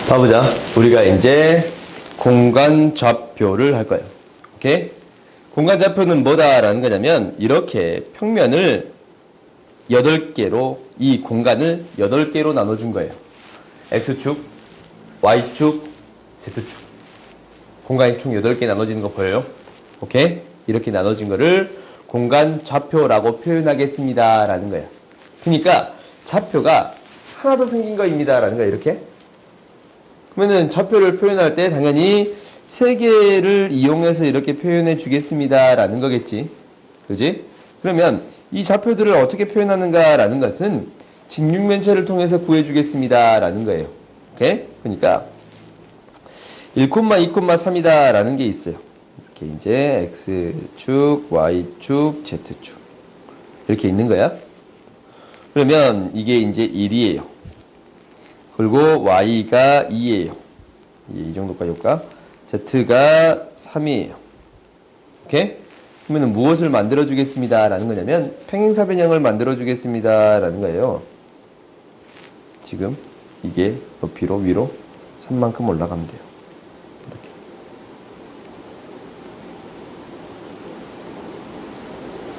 봐보자. 우리가 이제 공간 좌표를 할 거예요. 오케이? 공간 좌표는 뭐다라는 거냐면 이렇게 평면을 8개로 이 공간을 8개로 나눠준 거예요. X축, Y축, Z축. 공간이 총 8개 나눠지는 거 보여요? 오케이? 이렇게 나눠진 거를 공간 좌표라고 표현하겠습니다. 라는 거예요. 그러니까 좌표가 하나 더 생긴 거입니다. 라는 거예요. 이렇게. 그러면은 좌표를 표현할 때 당연히 3개를 이용해서 이렇게 표현해 주겠습니다. 라는 거겠지. 그지? 그러면 이 좌표들을 어떻게 표현하는가 라는 것은 직육면체를 통해서 구해주겠습니다. 라는 거예요. 오케이? 그러니까 1, 2, 3이다 라는 게 있어요. 이렇게 이제 X축, Y축, Z축. 이렇게 있는 거야. 그러면 이게 이제 1이에요. 그리고 Y가 2예요. 이 정도까지 올까? Z가 3이에요. 오케이? 그러면 무엇을 만들어주겠습니다. 라는 거냐면 평행사변형을 만들어주겠습니다. 라는 거예요. 지금 이게 높이로 위로 3만큼 올라가면 돼요. 이렇게.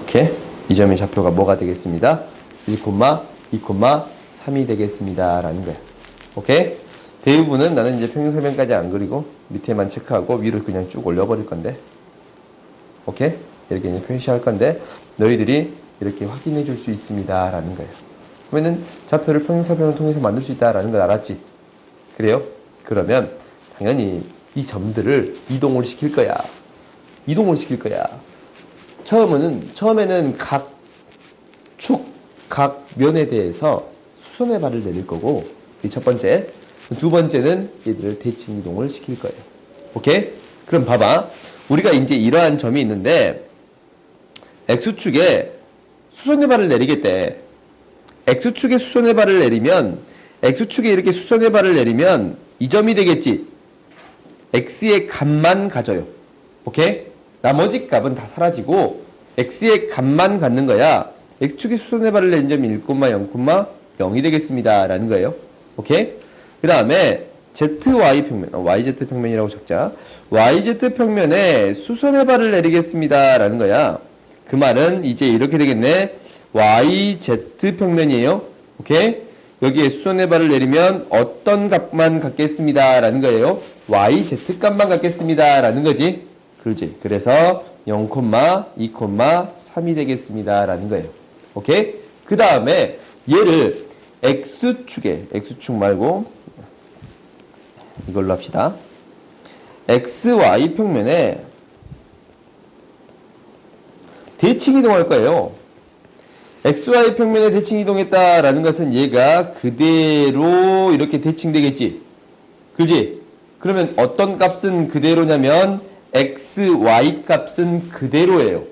오케이? 이 점의 좌표가 뭐가 되겠습니다? 1, 2, 3이 되겠습니다. 라는 거예요. 오케이? 대부분은 나는 이제 평행사변까지 안 그리고 밑에만 체크하고 위로 그냥 쭉 올려버릴 건데. 오케이? 이렇게 이제 표시할 건데 너희들이 이렇게 확인해 줄 수 있습니다. 라는 거예요. 그러면은 좌표를 평행사변을 통해서 만들 수 있다라는 걸 알았지? 그래요? 그러면 당연히 이 점들을 이동을 시킬 거야. 이동을 시킬 거야. 처음에는 각 축, 각 면에 대해서 수선의 발을 내릴 거고, 이 첫 번째. 두 번째는 얘들을 대칭 이동을 시킬 거예요. 오케이? 그럼 봐봐. 우리가 이제 이러한 점이 있는데, X축에 수선의 발을 내리겠대. X축에 수선의 발을 내리면, X축에 이렇게 수선의 발을 내리면, 이 점이 되겠지. X의 값만 가져요. 오케이? 나머지 값은 다 사라지고, X의 값만 갖는 거야. X축에 수선의 발을 내린 점이 1, 0,0이 되겠습니다. 라는 거예요. 오케이? 그 다음에 ZY 평면, YZ 평면이라고 적자. YZ 평면에 수선의 발을 내리겠습니다. 라는 거야. 그 말은 이제 이렇게 되겠네. YZ 평면이에요. 오케이? 여기에 수선의 발을 내리면 어떤 값만 갖겠습니다. 라는 거예요. YZ 값만 갖겠습니다. 라는 거지. 그렇지. 그래서 0, 2, 3이 되겠습니다. 라는 거예요. 오케이? 그 다음에 얘를 X축 말고 이걸로 합시다. XY 평면에 대칭 이동할 거예요. XY 평면에 대칭 이동했다라는 것은 얘가 그대로 이렇게 대칭되겠지. 그렇지? 그러면 어떤 값은 그대로냐면 XY 값은 그대로예요.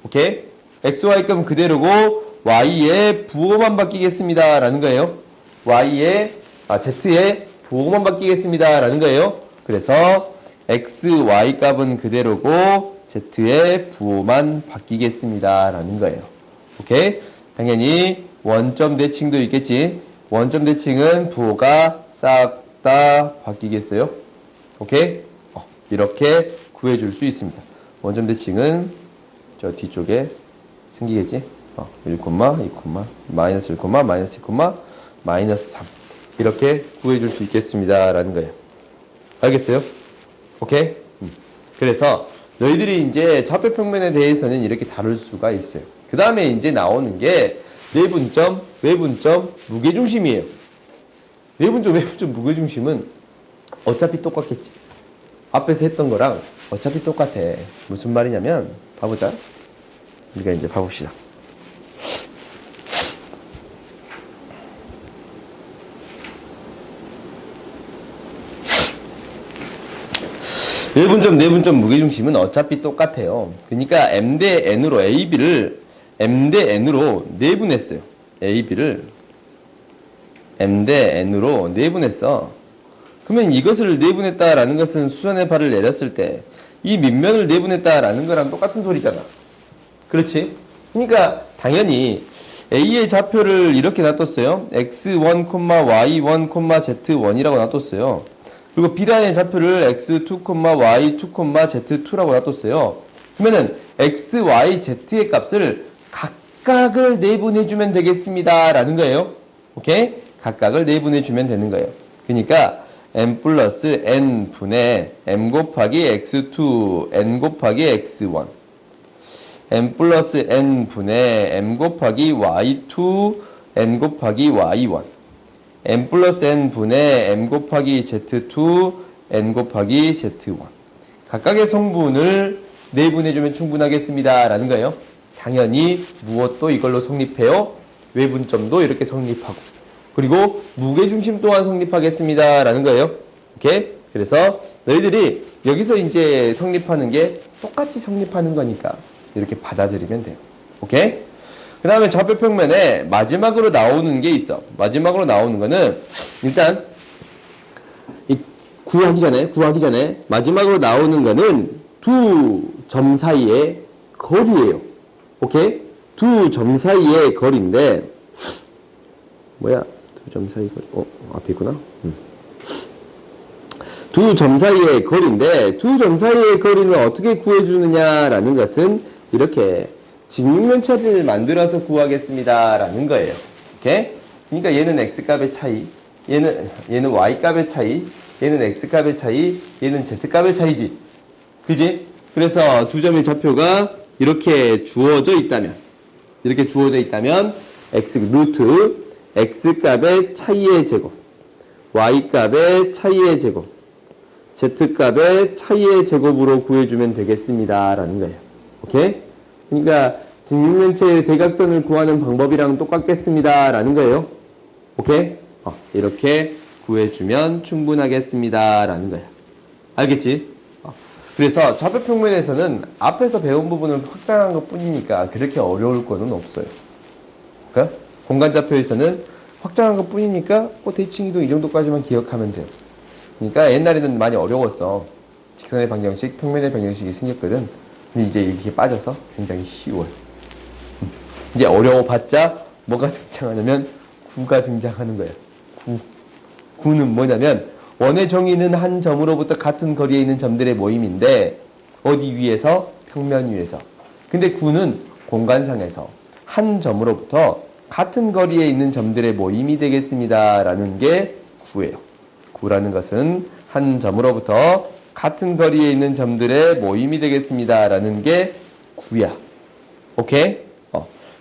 오케이? XY 값은 그대로고 Y의 부호만 바뀌겠습니다. 라는 거예요. Z의 부호만 바뀌겠습니다. 라는 거예요. 그래서 XY 값은 그대로고 Z의 부호만 바뀌겠습니다. 라는 거예요. 오케이? 당연히 원점 대칭도 있겠지. 원점 대칭은 부호가 싹 다 바뀌겠어요. 오케이? 이렇게 구해줄 수 있습니다. 원점 대칭은 저 뒤쪽에 생기겠지? 1, 2, 마이너스 1, 마이너스 2, 마이너스 3 이렇게 구해줄 수 있겠습니다. 라는 거예요. 알겠어요? 오케이? 그래서 너희들이 이제 좌표 평면에 대해서는 이렇게 다룰 수가 있어요. 그 다음에 이제 나오는 게 내분점, 외분점, 무게중심이에요. 내분점, 외분점, 무게중심은 어차피 똑같겠지. 앞에서 했던 거랑 어차피 똑같아. 무슨 말이냐면 봐보자. 우리가 이제 봐봅시다. 외분점, 내분점, 무게중심은 어차피 똑같아요. 그러니까 M 대 N으로 AB를 M 대 N으로 내분했어요. AB를 M 대 N으로 내분했어. 그러면 이것을 내분했다라는 것은 수선의 발을 내렸을 때 이 밑면을 내분했다라는 거랑 똑같은 소리잖아. 그렇지? 그러니까 당연히 A의 좌표를 이렇게 놔뒀어요. X1, Y1, Z1이라고 놔뒀어요. 그리고 B라인의 좌표를 x2, y2, z2라고 놔뒀어요. 그러면은 x, y, z의 값을 각각을 내분해주면 되겠습니다. 라는 거예요. 오케이? 각각을 내분해주면 되는 거예요. 그러니까 m 플러스 n 분의 m 곱하기 x2, n 곱하기 x1 m 플러스 n 분의 m 곱하기 y2, n 곱하기 y1 m 플러스 n 분의 m 곱하기 z2, n 곱하기 z1 각각의 성분을 내분해주면 충분하겠습니다. 라는 거예요. 당연히 무엇도 이걸로 성립해요. 외분점도 이렇게 성립하고 그리고 무게중심 또한 성립하겠습니다. 라는 거예요. 오케이? 그래서 너희들이 여기서 이제 성립하는 게 똑같이 성립하는 거니까 이렇게 받아들이면 돼요. 오케이? 그 다음에 좌표 평면에 마지막으로 나오는 게 있어. 마지막으로 나오는 거는 일단 구하기 전에 마지막으로 나오는 거는 두 점 사이의 거리예요. 오케이? 두 점 사이의 거리인데 뭐야? 두 점 사이 거리. 앞에 있구나. 두 점 사이의 거리인데 두 점 사이의 거리는 어떻게 구해주느냐라는 것은 이렇게 직육면체를 만들어서 구하겠습니다. 라는 거예요. 오케이? 그러니까 얘는 x값의 차이, 얘는 y값의 차이, 얘는 x값의 차이, 얘는 z값의 차이지. 그지? 그래서 두 점의 좌표가 이렇게 주어져 있다면 루트 x값의 차이의 제곱, y값의 차이의 제곱, z값의 차이의 제곱으로 구해주면 되겠습니다. 라는 거예요. 오케이? 그러니까 직육면체의 대각선을 구하는 방법이랑 똑같겠습니다. 라는 거예요. 오케이? 이렇게 구해주면 충분하겠습니다. 라는 거예요. 알겠지? 그래서 좌표 평면에서는 앞에서 배운 부분을 확장한 것 뿐이니까 그렇게 어려울 거는 없어요. 그러니까 공간 좌표에서는 확장한 것 뿐이니까 대칭 이동 이 정도까지만 기억하면 돼요. 그러니까 옛날에는 많이 어려웠어. 직선의 방정식, 평면의 방정식이 생겼거든. 근데 이제 이렇게 빠져서 굉장히 쉬워요. 이제 어려워봤자 뭐가 등장하냐면 구가 등장하는 거예요. 구는 뭐냐면 원의 정의는 한 점으로부터 같은 거리에 있는 점들의 모임인데 어디 위에서? 평면 위에서. 근데 구는 공간상에서 한 점으로부터 같은 거리에 있는 점들의 모임이 되겠습니다. 라는 게 구예요. 구라는 것은 한 점으로부터 같은 거리에 있는 점들의 모임이 되겠습니다. 라는 게 구야. 오케이?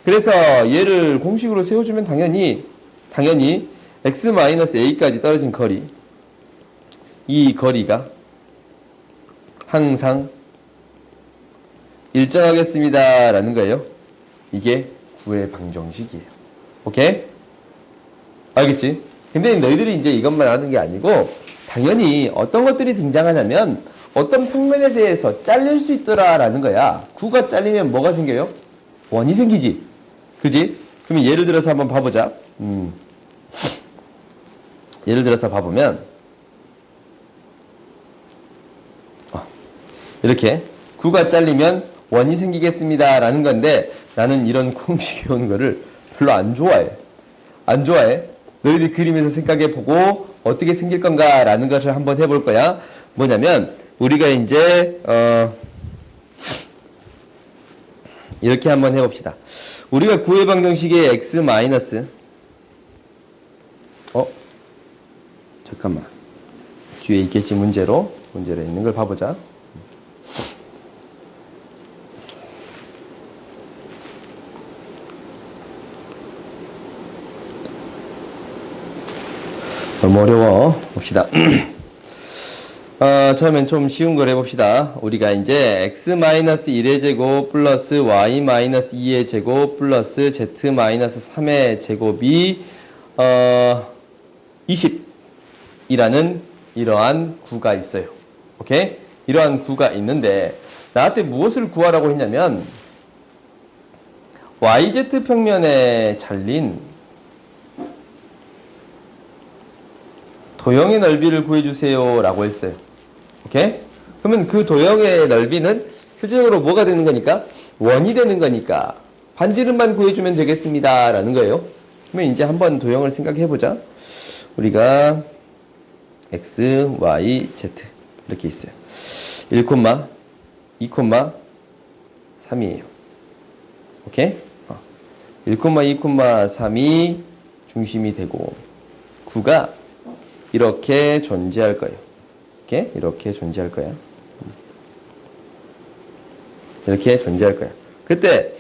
그래서 얘를 공식으로 세워주면 당연히 x-a까지 떨어진 거리, 이 거리가 항상 일정하겠습니다. 라는 거예요. 이게 구의 방정식이에요. 오케이? 알겠지? 근데 너희들이 이제 이것만 아는 게 아니고 당연히 어떤 것들이 등장하냐면 어떤 평면에 대해서 잘릴 수 있더라 라는 거야. 구가 잘리면 뭐가 생겨요? 원이 생기지. 그지? 그러면 예를 들어서 한번 봐보자. 예를 들어서 봐보면 이렇게 구가 잘리면 원이 생기겠습니다. 라는 건데 나는 이런 공식이 오는 거를 별로 안 좋아해. 안 좋아해. 너희들 그림에서 생각해보고 어떻게 생길 건가 라는 것을 한번 해볼 거야. 뭐냐면 우리가 이제 이렇게 한번 해봅시다. 우리가 구의 방정식의 x 마이너스 잠깐만 뒤에 있겠지. 문제로 있는 걸 봐보자. 너무 어려워. 봅시다. 처음엔 좀 쉬운 걸 해봅시다. 우리가 이제 x-1의 제곱 플러스 y-2의 제곱 플러스 z-3의 제곱이 20이라는 이러한 구가 있어요. 오케이? 이러한 구가 있는데 나한테 무엇을 구하라고 했냐면 YZ 평면에 잘린 도형의 넓이를 구해주세요 라고 했어요. 오케이? 그러면 그 도형의 넓이는 실질적으로 뭐가 되는 거니까? 원이 되는 거니까 반지름만 구해주면 되겠습니다 라는 거예요. 그러면 이제 한번 도형을 생각해보자. 우리가 x, y, z 이렇게 있어요. 1, 2, 3이에요. 오케이? 1, 2, 3이 중심이 되고 9가 이렇게 존재할 거예요. 오케이? 이렇게 존재할 거야. 이렇게 존재할 거야. 그때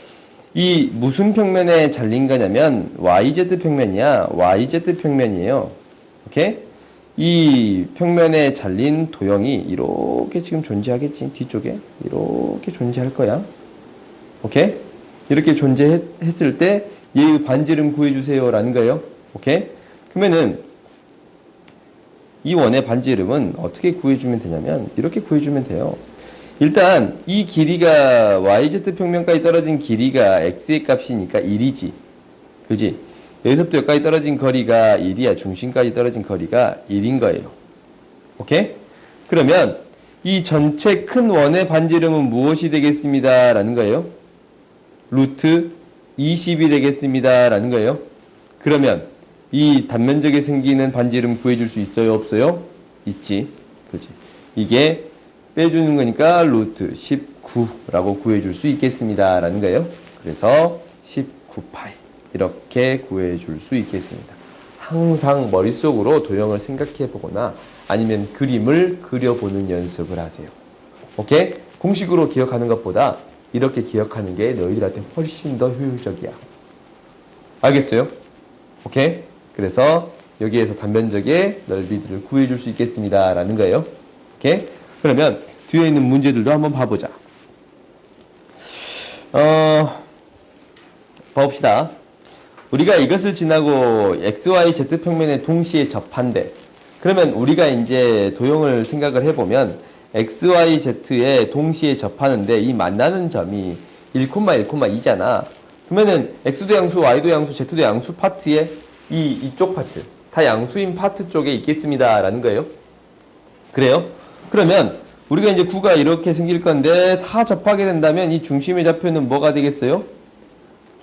이 무슨 평면에 잘린 거냐면 YZ 평면이야. YZ 평면이에요. 오케이? 이 평면에 잘린 도형이 이렇게 지금 존재하겠지. 뒤쪽에 이렇게 존재할 거야. 오케이? 이렇게 존재했을 때 얘의 반지름 구해주세요 라는 거예요. 오케이? 그러면은 이 원의 반지름은 어떻게 구해주면 되냐면 이렇게 구해주면 돼요. 일단 이 길이가 YZ 평면까지 떨어진 길이가 X의 값이니까 1이지. 그지? 여기서부터 여기까지 떨어진 거리가 1이야. 중심까지 떨어진 거리가 1인 거예요. 오케이? 그러면 이 전체 큰 원의 반지름은 무엇이 되겠습니다 라는 거예요. 루트 20이 되겠습니다 라는 거예요. 그러면 이 단면적에 생기는 반지름 구해줄 수 있어요 없어요? 있지. 그지? 이게 빼주는 거니까 루트 19라고 구해줄 수 있겠습니다 라는 거예요. 그래서 19파이 이렇게 구해줄 수 있겠습니다. 항상 머릿속으로 도형을 생각해 보거나 아니면 그림을 그려보는 연습을 하세요. 오케이? 공식으로 기억하는 것보다 이렇게 기억하는 게 너희들한테 훨씬 더 효율적이야. 알겠어요? 오케이? 그래서 여기에서 단면적의 넓이들을 구해줄 수 있겠습니다 라는 거예요. 오케이? 그러면 뒤에 있는 문제들도 한번 봐보자. 봐봅시다. 우리가 이것을 지나고 XYZ 평면에 동시에 접한대. 그러면 우리가 이제 도형을 생각을 해보면 XYZ에 동시에 접하는데 이 만나는 점이 1,1,2잖아. 그러면은 X도 양수, Y도 양수, Z도 양수 파트에 이쪽 파트, 다 양수인 파트 쪽에 있겠습니다 라는 거예요. 그래요? 그러면 우리가 이제 9가 이렇게 생길 건데 다 접하게 된다면 이 중심의 좌표는 뭐가 되겠어요?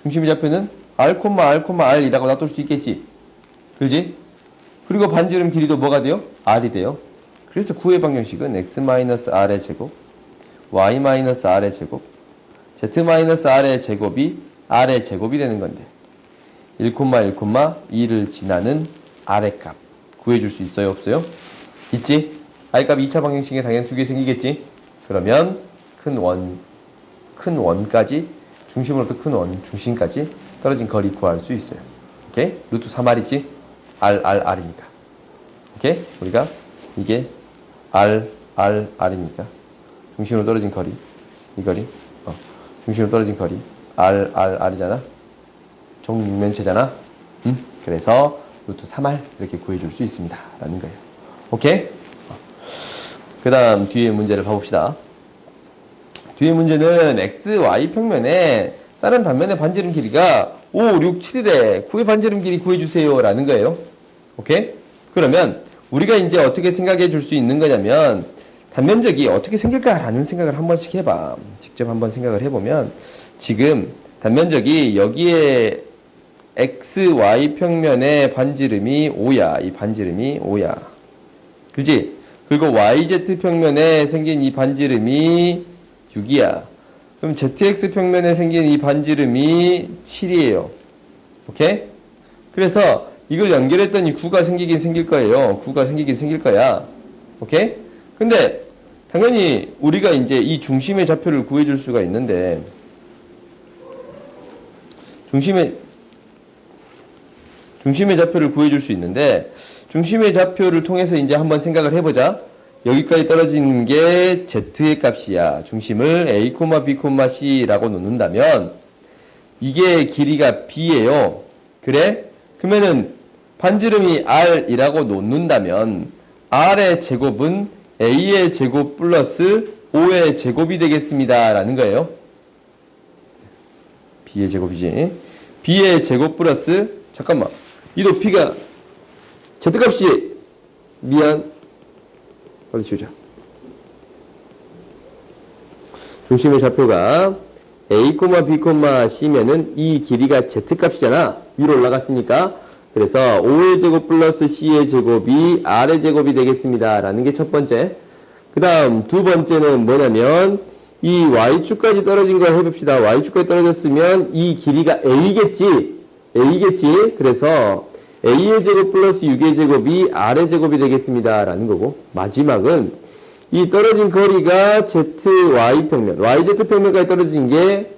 중심의 좌표는 R, R이라고 놔둘 수 있겠지. 그렇지? 그리고 반지름 길이도 뭐가 돼요? R이 돼요. 그래서 9의 방정식은 x-r의 제곱, y-r의 제곱, z-r의 제곱이 r의 제곱이 되는 건데 1,1,2를 지나는 r의 값 구해줄 수 있어요 없어요? 있지? r값 2차 방정식에 당연히 2개 생기겠지? 그러면 큰 원까지 중심으로부터 큰 원, 중심까지 떨어진 거리 구할 수 있어요. 오케이? 루트 3r이지? R이니까. 오케이? 우리가 이게 R이니까 중심으로 떨어진 거리, 이 거리, 중심으로 떨어진 거리 R이잖아. 정육면체잖아. 그래서 루트 3R 이렇게 구해줄 수 있습니다 라는 거예요. 오케이? 그 다음 뒤에 문제를 봐봅시다. 뒤에 문제는 XY 평면에 다른 단면의 반지름 길이가 5, 6, 7이래. 9의 반지름 길이 구해주세요 라는 거예요. 오케이? 그러면 우리가 이제 어떻게 생각해 줄 수 있는 거냐면 단면적이 어떻게 생길까라는 생각을 한 번씩 해봐. 직접 한번 생각을 해보면 지금 단면적이 여기에 XY 평면의 반지름이 5야. 이 반지름이 5야. 그렇지? 그리고 YZ 평면에 생긴 이 반지름이 6이야. 그럼 ZX 평면에 생긴 이 반지름이 7이에요. 오케이? 그래서 이걸 연결했더니 9가 생기긴 생길 거예요. 9가 생기긴 생길 거야. 오케이? 근데 당연히 우리가 이제 이 중심의 좌표를 구해줄 수가 있는데 중심의 좌표를 구해줄 수 있는데 중심의 좌표를 통해서 이제 한번 생각을 해보자. 여기까지 떨어진 게 Z의 값이야. 중심을 A, B, C라고 놓는다면 이게 길이가 B예요. 그래? 그러면은 반지름이 R이라고 놓는다면 R의 제곱은 A의 제곱 플러스 5의 제곱이 되겠습니다 라는 거예요. B의 제곱이지. B의 제곱 플러스 잠깐만 이 높이가 Z값이 미안 어디 주자. 중심의 좌표가 A, B, C면은 이 길이가 Z값이잖아. 위로 올라갔으니까 그래서 5의 제곱 플러스 c의 제곱이 r의 제곱이 되겠습니다. 라는 게 첫 번째. 그 다음 두 번째는 뭐냐면 이 y축까지 떨어진 걸 해봅시다. y축까지 떨어졌으면 이 길이가 a겠지. 그래서 a의 제곱 플러스 6의 제곱이 r의 제곱이 되겠습니다. 라는 거고, 마지막은 이 떨어진 거리가 zy 평면, yz 평면까지 떨어진 게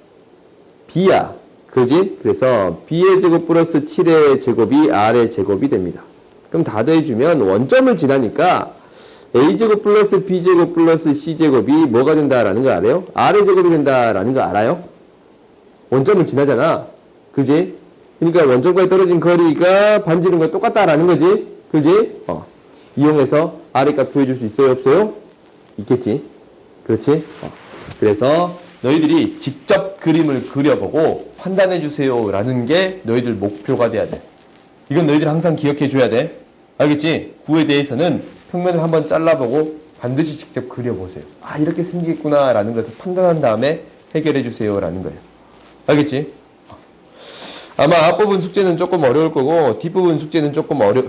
b야. 그지? 그래서 b의 제곱 플러스 7의 제곱이 r의 제곱이 됩니다. 그럼 다 더해주면 원점을 지나니까 a제곱 플러스 b제곱 플러스 c제곱이 뭐가 된다라는 거 알아요? r의 제곱이 된다라는 거 알아요? 원점을 지나잖아. 그지? 그러니까 원점까지 떨어진 거리가 반지름과 똑같다라는 거지. 그지? 이용해서 r의 값 구해줄 수 있어요? 없어요? 있겠지. 그렇지? 그래서 너희들이 직접 그림을 그려보고 판단해주세요 라는 게 너희들 목표가 돼야 돼. 이건 너희들 항상 기억해줘야 돼. 알겠지? 구에 대해서는 평면을 한번 잘라보고 반드시 직접 그려보세요. 아, 이렇게 생기겠구나 라는 것을 판단한 다음에 해결해주세요 라는 거예요. 알겠지? 아마 앞부분 숙제는 조금 어려울 거고 뒷부분 숙제는 조금